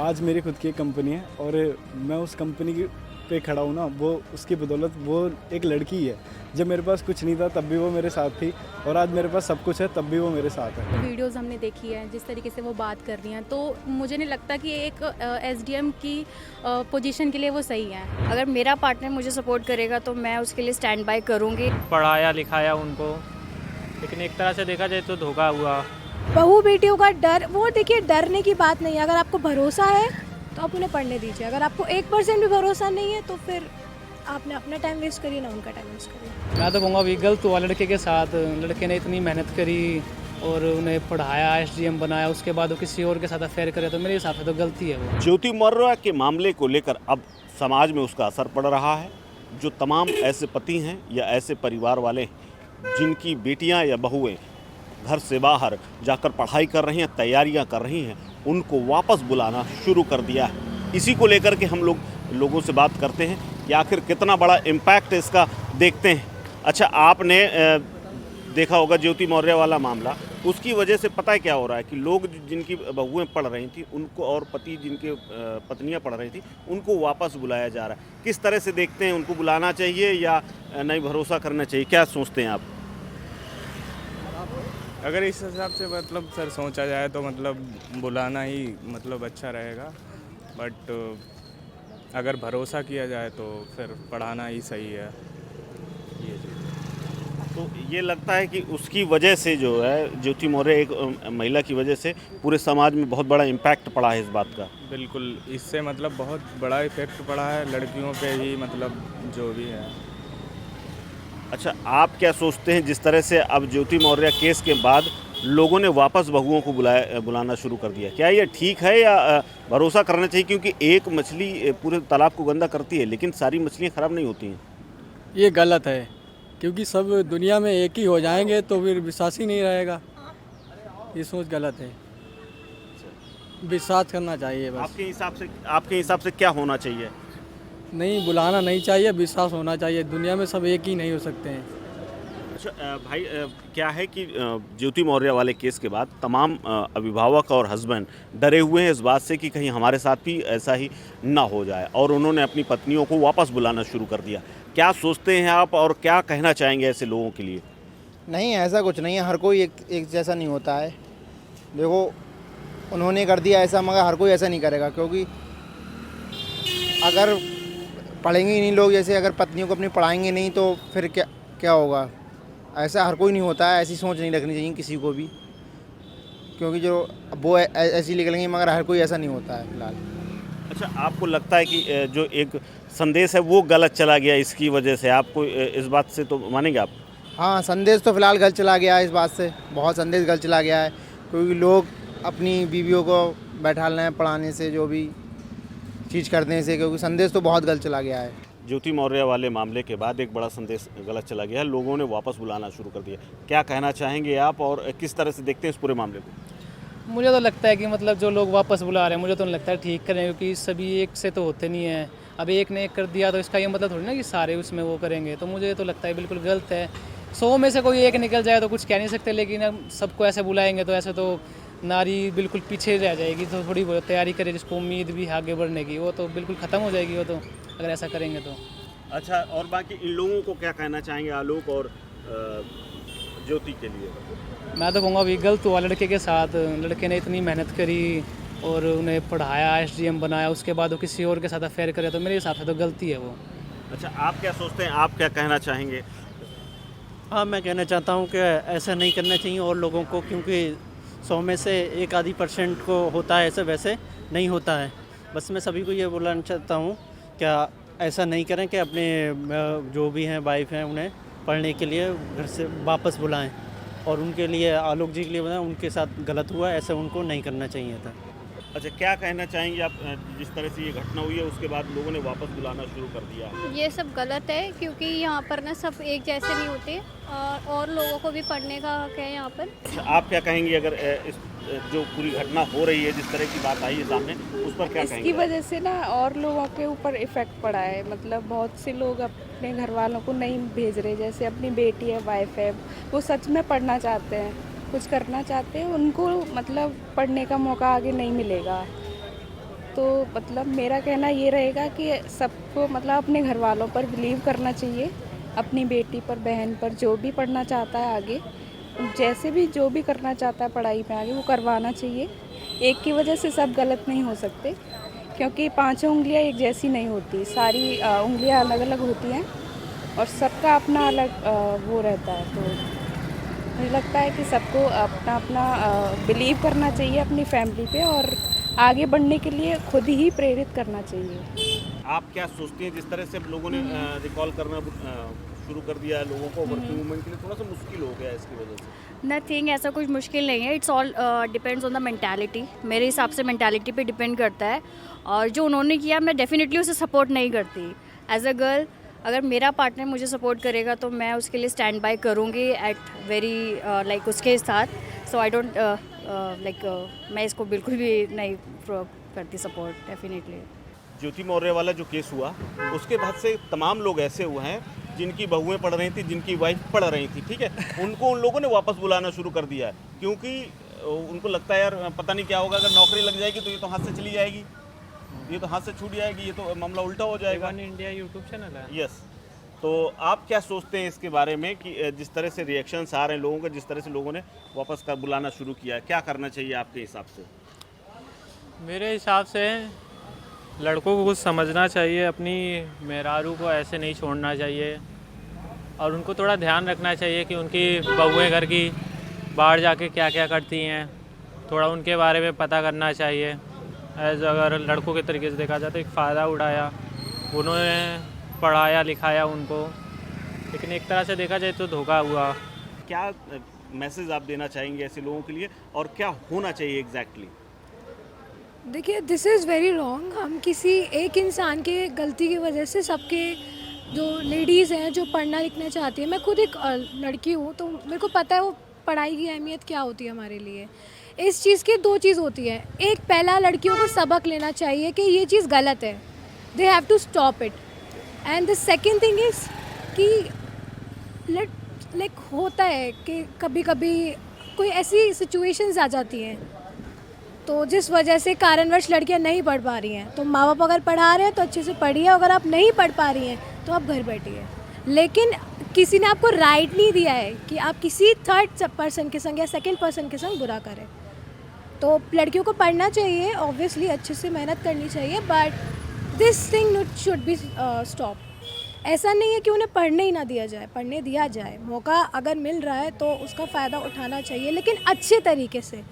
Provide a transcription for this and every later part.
आज मेरी खुद की एक कंपनी है और मैं उस कंपनी पे खड़ा हूँ ना, वो उसकी बदौलत वो एक लड़की है। जब मेरे पास कुछ नहीं था तब भी वो मेरे साथ थी, और आज मेरे पास सब कुछ है तब भी वो मेरे साथ है। वीडियोस हमने देखी है, जिस तरीके से वो बात कर रही हैं, तो मुझे नहीं लगता कि एक एसडीएम की पोजीशन के लिए वो सही है। अगर मेरा पार्टनर मुझे सपोर्ट करेगा तो मैं उसके लिए स्टैंड बाय करूँगी। पढ़ाया लिखाया उनको, लेकिन एक तरह से देखा जाए तो धोखा हुआ। बहू बेटियों का डर, वो देखिए डरने की बात नहीं है। अगर आपको भरोसा है तो आप उन्हें पढ़ने दीजिए। अगर आपको 1% भी भरोसा नहीं है तो फिर आपने अपना टाइम वेस्ट करिए, ना उनका टाइम वेस्ट करिए। मैं तो कहूँगा अभी गलत हुआ लड़के के साथ। लड़के ने इतनी मेहनत करी और उन्हें पढ़ाया, एसडीएम बनाया, उसके बाद वो किसी और के साथ अफेयर करे, तो मेरे हिसाब से तो गलती है वो। ज्योति मौर्य के मामले को लेकर अब समाज में उसका असर पड़ रहा है। जो तमाम ऐसे पति हैं या ऐसे परिवार वाले हैं जिनकी बेटियां या बहुएं घर से बाहर जाकर पढ़ाई कर रही हैं, तैयारियां कर रही हैं, उनको वापस बुलाना शुरू कर दिया है। इसी को लेकर के हम लोगों से बात करते हैं कि आखिर कितना बड़ा इम्पैक्ट इसका देखते हैं। अच्छा, आपने देखा होगा ज्योति मौर्य वाला मामला, उसकी वजह से पता है क्या हो रहा है कि लोग जिनकी बहुएं पढ़ रही थी उनको, और पति जिनके पत्नियां पढ़ रही थी, उनको वापस बुलाया जा रहा है। किस तरह से देखते हैं, उनको बुलाना चाहिए या नहीं भरोसा करना चाहिए, क्या सोचते हैं आप? अगर इस हिसाब से मतलब सर सोचा जाए तो मतलब बुलाना ही मतलब अच्छा रहेगा, बट अगर भरोसा किया जाए तो फिर पढ़ाना ही सही है। ये चीज़ तो ये लगता है कि उसकी वजह से जो है, ज्योति मौर्य एक महिला की वजह से पूरे समाज में बहुत बड़ा इम्पैक्ट पड़ा है इस बात का। बिल्कुल, इससे मतलब बहुत बड़ा इफेक्ट पड़ा है लड़कियों पे ही, मतलब जो भी है। अच्छा, आप क्या सोचते हैं जिस तरह से अब ज्योति मौर्य केस के बाद लोगों ने वापस बहुओं को बुलाना शुरू कर दिया, क्या ये ठीक है या भरोसा करना चाहिए? क्योंकि एक मछली पूरे तालाब को गंदा करती है, लेकिन सारी मछलियाँ ख़राब नहीं होती हैं। ये गलत है, क्योंकि सब दुनिया में एक ही हो जाएंगे तो फिर विश्वास ही नहीं रहेगा। ये सोच गलत है, विश्वास करना चाहिए बस। आपके हिसाब से क्या होना चाहिए? नहीं, बुलाना नहीं चाहिए, विश्वास होना चाहिए। दुनिया में सब एक ही नहीं हो सकते हैं। अच्छा भाई, क्या है कि ज्योति मौर्य वाले केस के बाद तमाम अभिभावक और हस्बैंड डरे हुए हैं इस बात से कि कहीं हमारे साथ भी ऐसा ही ना हो जाए, और उन्होंने अपनी पत्नियों को वापस बुलाना शुरू कर दिया। क्या सोचते हैं आप और क्या कहना चाहेंगे ऐसे लोगों के लिए? नहीं, ऐसा कुछ नहीं है। हर कोई एक जैसा नहीं होता है। देखो, उन्होंने कर दिया ऐसा, मगर हर कोई ऐसा नहीं करेगा, क्योंकि अगर पढ़ेंगे ही नहीं लोग, जैसे अगर पत्नियों को अपनी पढ़ाएंगे नहीं तो फिर क्या होगा? ऐसा हर कोई नहीं होता है। ऐसी सोच नहीं रखनी चाहिए किसी को भी, क्योंकि जो वो ऐसी निकलेंगे, मगर हर कोई ऐसा नहीं होता है फिलहाल। अच्छा, आपको लगता है कि जो एक संदेश है वो गलत चला गया इसकी वजह से? आपको इस बात से तो मानेंगे आप? हाँ, संदेश तो फिलहाल गलत चला गया है। इस बात से बहुत संदेश गलत चला गया है, क्योंकि लोग अपनी बीवियों को बैठा रहे हैं पढ़ाने से, जो भी चीज़ करने से, क्योंकि संदेश तो बहुत गलत चला गया है। ज्योति मौर्य वाले मामले के बाद एक बड़ा संदेश गलत चला गया है, लोगों ने वापस बुलाना शुरू कर दिया। क्या कहना चाहेंगे आप और किस तरह से देखते हैं इस पूरे मामले को? मुझे तो लगता है कि मतलब जो लोग वापस बुला रहे हैं, मुझे तो नहीं लगता है ठीक करें, क्योंकि सभी एक से तो होते नहीं हैं। अब एक ने एक कर दिया तो इसका ये मतलब थोड़ी ना कि सारे उसमें वो करेंगे। तो मुझे तो लगता है बिल्कुल गलत है। 100 में से कोई एक निकल जाए तो कुछ कह नहीं सकते, लेकिन अब सबको ऐसे बुलाएंगे तो ऐसे तो नारी बिल्कुल पीछे रह जाएगी। तो थोड़ी बहुत तैयारी करे जिसको उम्मीद भी आगे बढ़ने की, वो तो बिल्कुल ख़त्म हो जाएगी वो तो, अगर ऐसा करेंगे तो। अच्छा, और बाकी इन लोगों को क्या कहना चाहेंगे, आलोक और ज्योति के लिए? मैं तो कहूँगा अभी गलत हुआ लड़के के साथ। लड़के ने इतनी मेहनत करी और उन्हें पढ़ाया, एसडीएम बनाया, उसके बाद वो किसी और के साथ अफेयर करे, तो मेरे हिसाब से तो गलती है वो। अच्छा, आप क्या सोचते हैं, आप क्या कहना चाहेंगे? हाँ, मैं कहना चाहता हूँ कि ऐसा नहीं करना चाहिए और लोगों को, क्योंकि 100 में से 1-आधी% को होता है, ऐसे वैसे नहीं होता है। बस मैं सभी को ये बोलना चाहता हूँ, क्या ऐसा नहीं करें कि अपने जो भी हैं वाइफ हैं उन्हें पढ़ने के लिए घर से वापस बुलाएं, और उनके लिए, आलोक जी के लिए बताएं, उनके साथ गलत हुआ, ऐसा उनको नहीं करना चाहिए था। अच्छा, क्या कहना चाहेंगे आप? जिस तरह से ये घटना हुई है उसके बाद लोगों ने वापस बुलाना शुरू कर दिया है। ये सब गलत है, क्योंकि यहाँ पर ना सब एक जैसे नहीं होते, और लोगों को भी पढ़ने का हक है यहाँ पर। अच्छा, आप क्या कहेंगे अगर इस जो पूरी घटना हो रही है, जिस तरह की बात आई है सामने, उस पर क्या कहेंगे? इसकी वजह से ना और लोगों के ऊपर इफ़ेक्ट पड़ा है। मतलब बहुत से लोग अपने घर वालों को नहीं भेज रहे, जैसे अपनी बेटी है, वाइफ है, वो सच में पढ़ना चाहते हैं, कुछ करना चाहते हैं, उनको मतलब पढ़ने का मौका आगे नहीं मिलेगा। तो मतलब मेरा कहना ये रहेगा कि सबको मतलब अपने घर वालों पर बिलीव करना चाहिए, अपनी बेटी पर, बहन पर, जो भी पढ़ना चाहता है आगे, जैसे भी जो भी करना चाहता है पढ़ाई में आगे, वो करवाना चाहिए। एक की वजह से सब गलत नहीं हो सकते, क्योंकि पांचों उंगलियां एक जैसी नहीं होती, सारी उंगलियां अलग अलग होती हैं और सबका अपना अलग वो रहता है। तो मुझे लगता है कि सबको अपना अपना बिलीव करना चाहिए अपनी फैमिली पे और आगे बढ़ने के लिए खुद ही प्रेरित करना चाहिए। आप क्या सोचती हैं, जिस तरह से अब लोगों ने रिकॉल करना शुरू कर दिया है, लोगों को वर्किंग वूमेन के लिए थोड़ा सा मुश्किल हो गया है इसकी वजह से? नथिंग, ऐसा कुछ मुश्किल नहीं है। It's all depends on the mentality. मेरे हिसाब से मेंटालिटी पे डिपेंड करता है, और जो उन्होंने किया मैं डेफिनेटली उसे सपोर्ट नहीं करती। एज अ गर्ल, अगर मेरा पार्टनर मुझे सपोर्ट करेगा तो मैं उसके लिए स्टैंड बाय करूँगी एट वेरी लाइक उसके साथ। सो आई डोंट मैं इसको बिल्कुल भी नहीं करती सपोर्ट डेफिनेटली। ज्योति मौर्य वाला जो केस हुआ, उसके बाद से तमाम लोग ऐसे हुए हैं जिनकी बहुएं पढ़ रही थी, जिनकी वाइफ पढ़ रही थी, ठीक है, उनको उन लोगों ने वापस बुलाना शुरू कर दिया है, क्योंकि उनको लगता है यार पता नहीं क्या होगा, अगर नौकरी लग जाएगी तो ये तो हाथ से चली जाएगी, ये तो हाथ से छूट जाएगी, ये तो मामला उल्टा हो जाएगा। इंडिया यूट्यूब चैनल है। यस, तो आप क्या सोचते हैं इसके बारे में कि जिस तरह से रिएक्शंस आ रहे हैं लोगों के, जिस तरह से लोगों ने वापस कर बुलाना शुरू किया है, क्या करना चाहिए आपके हिसाब से? मेरे हिसाब से लड़कों को कुछ समझना चाहिए, अपनी मेहरारू को ऐसे नहीं छोड़ना चाहिए और उनको थोड़ा ध्यान रखना चाहिए कि उनकी बहुएं घर की बाहर जाके क्या क्या करती हैं, थोड़ा उनके बारे में पता करना चाहिए। एज अगर लड़कों के तरीके से देखा जाए तो एक फ़ायदा उठाया, उन्होंने पढ़ाया लिखाया उनको, लेकिन एक तरह से देखा जाए तो धोखा हुआ। क्या मैसेज आप देना चाहेंगे ऐसे लोगों के लिए, और क्या होना चाहिए एग्जैक्टली? देखिए, दिस इज़ वेरी रॉन्ग। हम किसी एक इंसान के गलती की वजह से सबके जो लेडीज़ हैं जो पढ़ना लिखना चाहती हैं, मैं खुद एक लड़की हूँ तो मेरे को पता है वो पढ़ाई की अहमियत क्या होती है हमारे लिए। इस चीज़ की दो चीज़ होती है। एक, पहला लड़कियों को सबक लेना चाहिए कि ये चीज़ गलत है, they have to stop it. And the second thing is कि लाइक होता है कि कभी कभी कोई ऐसी सिचुएशंस आ जाती हैं तो जिस वजह से कारणवश लड़कियां नहीं पढ़ पा रही हैं, तो माँ बाप अगर पढ़ा रहे हैं तो अच्छे से पढ़िए, अगर आप नहीं पढ़ पा रही हैं तो आप घर बैठिए। लेकिन किसी ने आपको राइट नहीं दिया है कि आप किसी थर्ड पर्सन के संग या सेकंड पर्सन के संग बुरा करें। तो लड़कियों को पढ़ना चाहिए, ऑब्वियसली अच्छे से मेहनत करनी चाहिए, but this thing should be stop. ऐसा नहीं है कि उन्हें पढ़ने ही ना दिया जाए, पढ़ने दिया जाए। मौका अगर मिल रहा है तो उसका फ़ायदा उठाना चाहिए, लेकिन अच्छे तरीके से।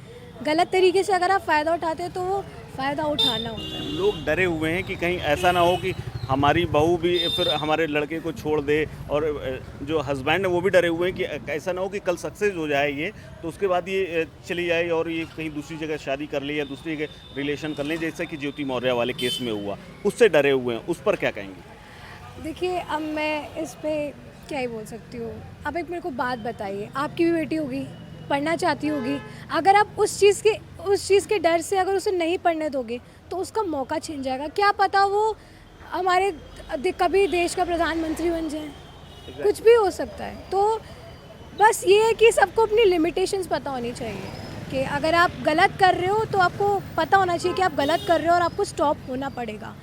गलत तरीके से अगर आप फ़ायदा उठाते हैं तो वो फ़ायदा उठाना होता है। लोग डरे हुए हैं कि कहीं ऐसा ना हो कि हमारी बहू भी फिर हमारे लड़के को छोड़ दे, और जो हस्बैंड है वो भी डरे हुए हैं कि ऐसा ना हो कि कल सक्सेस हो जाए ये तो उसके बाद ये चली जाए और ये कहीं दूसरी जगह शादी कर ले या दूसरी जगह रिलेशन कर लें, जैसा कि ज्योति मौर्य वाले केस में हुआ, उससे डरे हुए हैं। उस पर क्या कहेंगे? देखिए, अब मैं इस पर क्या ही बोल सकती हूँ। अब एक मेरे को बात बताइए, आपकी भी बेटी होगी, पढ़ना चाहती होगी, अगर आप उस चीज़ के डर से अगर उसे नहीं पढ़ने दोगे तो उसका मौका छिन जाएगा। क्या पता वो हमारे कभी देश का प्रधानमंत्री बन जाए, कुछ भी हो सकता है। तो बस ये है कि सबको अपनी लिमिटेशंस पता होनी चाहिए कि अगर आप गलत कर रहे हो तो आपको पता होना चाहिए कि आप गलत कर रहे हो और आपको स्टॉप होना पड़ेगा।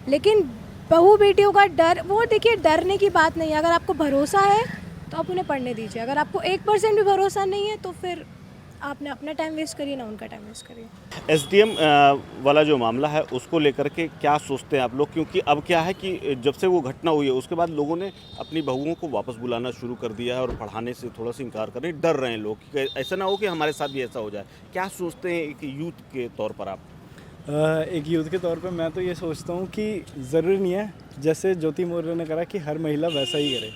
लेकिन बहू बेटियों का डर, वो देखिए डरने की बात नहीं है। अगर आपको भरोसा है तो आप उन्हें पढ़ने दीजिए। अगर आपको 1% भी भरोसा नहीं है तो फिर आपने अपना टाइम वेस्ट करिए, ना उनका टाइम वेस्ट करिए। एसडीएम वाला जो मामला है उसको लेकर के क्या सोचते हैं आप लोग? क्योंकि अब क्या है कि जब से वो घटना हुई है उसके बाद लोगों ने अपनी बहुओं को वापस बुलाना शुरू कर दिया है और पढ़ाने से थोड़ा सा इनकार कर रहे हैं, डर रहे हैं लोग कि ऐसा ना हो कि हमारे साथ भी ऐसा हो जाए। क्या सोचते हैं एक यूथ के तौर पर आप? एक यूथ के तौर पे मैं तो ये सोचता हूँ कि ज़रूरी नहीं है जैसे ज्योति मौर्य ने करा कि हर महिला वैसा ही करे।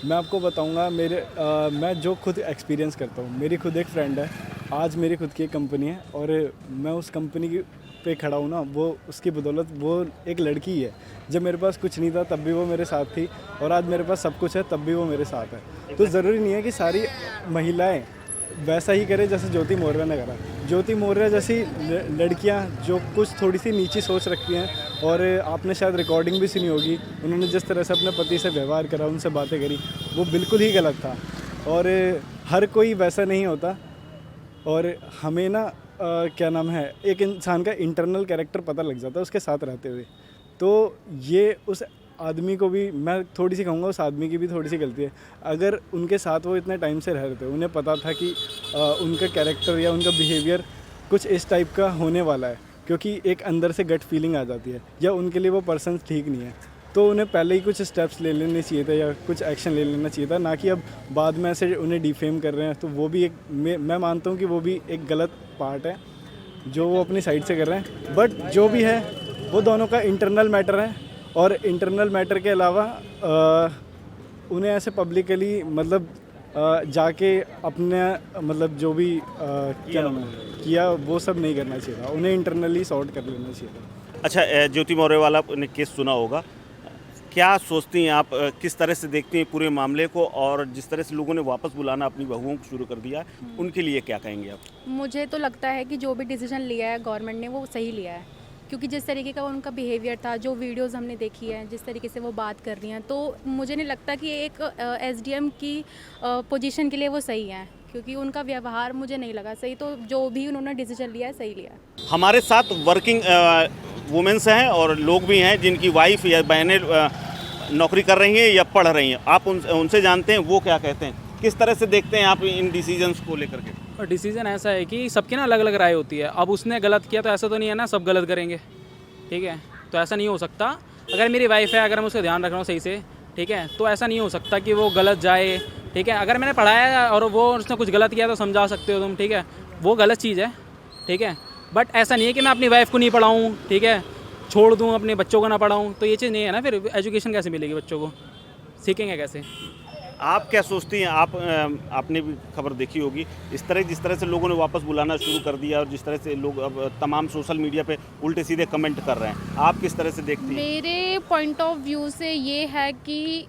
मैं आपको बताऊँगा मैं जो खुद एक्सपीरियंस करता हूँ। मेरी खुद एक फ्रेंड है, आज मेरी खुद की एक कंपनी है और मैं उस कंपनी पे खड़ा हूँ ना, वो उसकी बदौलत वो एक लड़की है। जब मेरे पास कुछ नहीं था तब भी वो मेरे साथ थी, और आज मेरे पास सब कुछ है तब भी वो मेरे साथ है। तो ज़रूरी नहीं है कि सारी महिलाएं वैसा ही करें जैसे ज्योति मौर्य ने करा। ज्योति मौर्य जैसी लड़कियां जो कुछ थोड़ी सी नीची सोच रखती हैं, और आपने शायद रिकॉर्डिंग भी सुनी होगी, उन्होंने जिस तरह से अपने पति से व्यवहार करा, उनसे बातें करी, वो बिल्कुल ही गलत था। और हर कोई वैसा नहीं होता, और हमें ना क्या नाम है, एक इंसान का इंटरनल कैरेक्टर पता लग जाता है उसके साथ रहते हुए। तो ये उस आदमी को भी, मैं थोड़ी सी कहूँगा उस आदमी की भी थोड़ी सी गलती है। अगर उनके साथ वो इतने टाइम से रह रहे थे, उन्हें पता था कि उनका कैरेक्टर या उनका बिहेवियर कुछ इस टाइप का होने वाला है, क्योंकि एक अंदर से गट फीलिंग आ जाती है, या उनके लिए वो पर्सन ठीक नहीं है, तो उन्हें पहले ही कुछ स्टेप्स ले लेने चाहिए थे या कुछ एक्शन ले लेना चाहिए था, ना कि अब बाद में ऐसे उन्हें डिफेम कर रहे हैं। तो वो भी एक, मैं मानता हूँ कि वो भी एक गलत पार्ट है जो वो अपनी साइड से कर रहे हैं। बट जो भी है वो दोनों का इंटरनल मैटर है, और इंटरनल मैटर के अलावा उन्हें ऐसे पब्लिकली मतलब जाके अपने मतलब जो भी क्या नाम है किया वो सब नहीं करना चाहिए था, उन्हें इंटरनली सॉर्ट कर लेना चाहिए था। अच्छा, ज्योति मौर्य वाला ने केस सुना होगा, क्या सोचती हैं आप, किस तरह से देखती हैं पूरे मामले को, और जिस तरह से लोगों ने वापस बुलाना अपनी बहुओं को शुरू कर दिया है, उनके लिए क्या कहेंगे आप? मुझे तो लगता है कि जो भी डिसीजन लिया है गवर्नमेंट ने वो सही लिया है, क्योंकि जिस तरीके का उनका बिहेवियर था, जो वीडियोस हमने देखी है, जिस तरीके से वो बात कर रही हैं, तो मुझे नहीं लगता कि एक एसडीएम की पोजीशन के लिए वो सही है, क्योंकि उनका व्यवहार मुझे नहीं लगा सही। तो जो भी उन्होंने डिसीजन लिया है सही लिया है। हमारे साथ वर्किंग वुमेन्स हैं और लोग भी हैं जिनकी वाइफ या बहनें नौकरी कर रही हैं या पढ़ रही हैं। आप उनसे जानते हैं वो क्या कहते हैं, किस तरह से देखते हैं आप इन डिसीजंस को लेकर के? और डिसीजन ऐसा है कि सबकी ना अलग अलग राय होती है। अब उसने गलत किया तो ऐसा तो नहीं है ना सब गलत करेंगे, ठीक है? तो ऐसा नहीं हो सकता। अगर मेरी वाइफ है, अगर मैं उसका ध्यान रख रहा हूँ सही से, ठीक है, तो ऐसा नहीं हो सकता कि वो गलत जाए, ठीक है? अगर मैंने पढ़ाया और वो उसने कुछ गलत किया तो समझा सकते हो तुम, ठीक है? वो गलत चीज़ है, ठीक है? बट ऐसा नहीं है कि मैं अपनी वाइफ को नहीं पढ़ाऊँ, ठीक है, छोड़ दूँ, अपने बच्चों को ना पढ़ाऊँ, तो ये चीज़ नहीं है ना। फिर एजुकेशन कैसे मिलेगी बच्चों को, सीखेंगे कैसे? आप क्या सोचती हैं? आपने भी खबर देखी होगी, जिस तरह से लोगों ने वापस बुलाना शुरू कर दिया और जिस तरह से लोग अब तमाम सोशल मीडिया पे उल्टे सीधे कमेंट कर रहे हैं, आप किस तरह से देखती हैं? मेरे पॉइंट ऑफ व्यू से ये है कि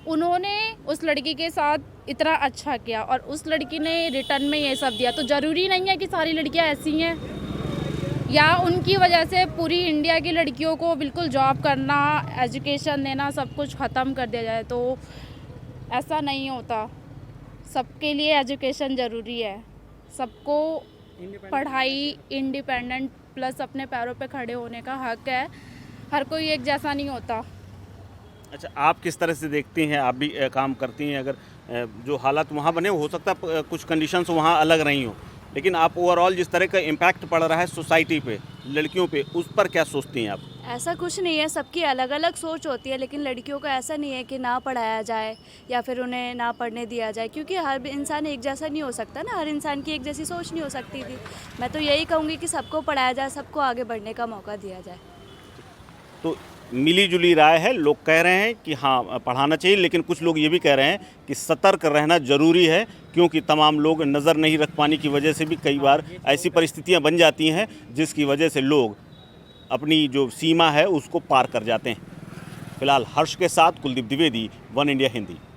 उन्होंने उस लड़की के साथ इतना अच्छा किया और उस लड़की ने रिटर्न में ये सब दिया, तो ज़रूरी नहीं है कि सारी लड़कियां ऐसी हैं या उनकी वजह से पूरी इंडिया की लड़कियों को बिल्कुल जॉब करना, एजुकेशन देना, सब कुछ ख़त्म कर दिया जाए। तो ऐसा नहीं होता। सबके लिए एजुकेशन ज़रूरी है, सबको पढ़ाई, इंडिपेंडेंट प्लस अपने पैरों पे खड़े होने का हक है। हर कोई एक जैसा नहीं होता। अच्छा, आप किस तरह से देखती हैं? आप भी काम करती हैं, अगर जो हालात वहाँ बने, हो सकता है कुछ कंडीशंस वहाँ अलग रही हो, लेकिन आप ओवरऑल जिस तरह का इम्पैक्ट पड़ रहा है सोसाइटी पे, लड़कियों पे, उस पर क्या सोचती हैं आप? ऐसा कुछ नहीं है, सबकी अलग अलग सोच होती है, लेकिन लड़कियों को ऐसा नहीं है कि ना पढ़ाया जाए या फिर उन्हें ना पढ़ने दिया जाए, क्योंकि हर इंसान एक जैसा नहीं हो सकता ना, हर इंसान की एक जैसी सोच नहीं हो सकती थी। मैं तो यही कहूँगी कि सबको पढ़ाया जाए, सबको आगे बढ़ने का मौका दिया जाए। तो मिली जुली राय है, लोग कह रहे हैं कि हाँ पढ़ाना चाहिए, लेकिन कुछ लोग ये भी कह रहे हैं कि सतर्क रहना ज़रूरी है, क्योंकि तमाम लोग नज़र नहीं रख पाने की वजह से भी कई बार ऐसी परिस्थितियां बन जाती हैं जिसकी वजह से लोग अपनी जो सीमा है उसको पार कर जाते हैं। फिलहाल हर्ष के साथ कुलदीप द्विवेदी, वन इंडिया हिंदी।